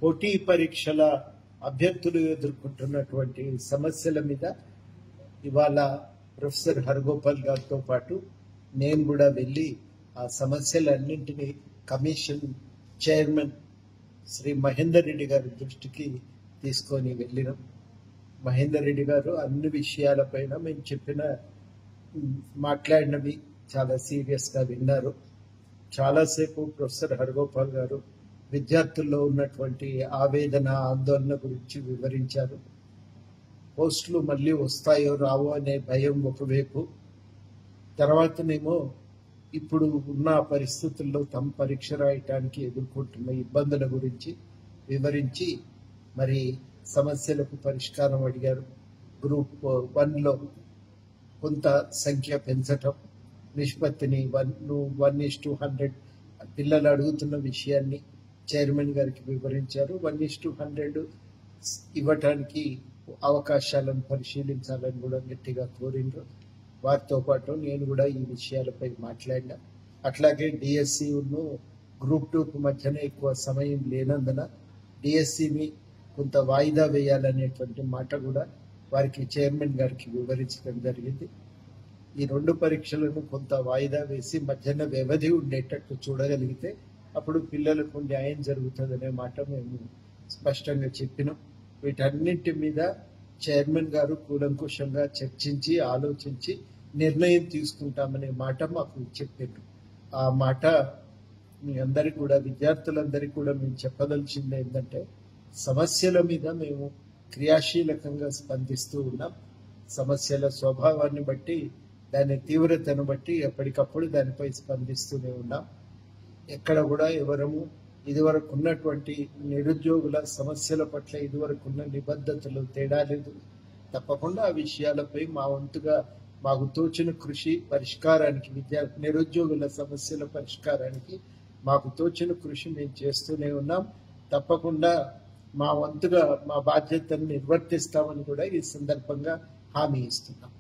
పోటీ పరీక్షల అభ్యర్థులు ఎదుర్కొంటున్నటువంటి సమస్యల మీద ఇవాళ ప్రొఫెసర్ హరగోపాల్ గారితో పాటు నేను కూడా వెళ్ళి ఆ సమస్యలన్నింటినీ కమిషన్ చైర్మన్ శ్రీ మహేందర్ రెడ్డి గారి దృష్టికి తీసుకొని వెళ్ళినాం. మహేందర్ రెడ్డి గారు అన్ని విషయాలపైన మేము చెప్పిన మాట్లాడినవి చాలా సీరియస్గా విన్నారు. చాలాసేపు ప్రొఫెసర్ హరగోపాల్ గారు విద్యార్థుల్లో ఉన్నటువంటి ఆవేదన ఆందోళన గురించి వివరించారు. పోస్టులు మళ్ళీ వస్తాయో రావో అనే భయం ఒకవైపు, తర్వాతనేమో ఇప్పుడు ఉన్న పరిస్థితుల్లో తమ పరీక్ష రాయటానికి ఎదుర్కొంటున్న ఇబ్బందుల గురించి వివరించి మరి సమస్యలకు పరిష్కారం అడిగారు. గ్రూప్ 1లో కొంత సంఖ్య పెంచటం, నిష్పత్తిని 1:100 పిల్లలు అడుగుతున్న విషయాన్ని చైర్మన్ గారికి వివరించారు. 1:100 ఇవ్వటానికి అవకాశాలను పరిశీలించాలని కూడా గట్టిగా కోరిండ్రు. వారితో పాటు నేను కూడా ఈ విషయాలపై మాట్లాడినా. అట్లాగే డిఎస్సిను గ్రూప్ 2కు మధ్యన ఎక్కువ సమయం లేనందున డిఎస్సిని కొంత వాయిదా వేయాలనేటువంటి మాట కూడా వారికి చైర్మన్ గారికి వివరించడం జరిగింది. ఈ 2 పరీక్షలను కొంత వాయిదా వేసి మధ్యన వ్యవధి ఉండేటట్టు చూడగలిగితే అప్పుడు పిల్లలకు న్యాయం జరుగుతుందనే మాట మేము స్పష్టంగా చెప్పినాం. వీటన్నింటి మీద చైర్మన్ గారు కూలంకుషంగా చర్చించి ఆలోచించి నిర్ణయం తీసుకుంటామనే మాట మాకు చెప్పారు. ఆ మాట మీ అందరికీ కూడా, విద్యార్థులందరికీ కూడా మేము చెప్పదలిచింది ఏంటంటే, సమస్యల మీద మేము క్రియాశీలకంగా స్పందిస్తూ ఉన్నాం. సమస్యల స్వభావాన్ని బట్టి, దాని తీవ్రతను బట్టి ఎప్పటికప్పుడు దానిపై స్పందిస్తూనే ఉన్నాం. ఎక్కడ కూడా ఎవరము ఇదివరకు ఉన్నటువంటి నిరుద్యోగుల సమస్యల పట్ల ఇదివరకు ఉన్న నిబద్ధతలు తేడా లేదు. తప్పకుండా ఆ విషయాలపై మా వంతుగా మాకు తోచిన కృషి పరిష్కారానికి, నిరుద్యోగుల సమస్యల పరిష్కారానికి మాకు తోచిన కృషి మేము చేస్తూనే ఉన్నాం. తప్పకుండా మా వంతుగా మా బాధ్యతను నిర్వర్తిస్తామని కూడా ఈ సందర్భంగా హామీ ఇస్తున్నాం.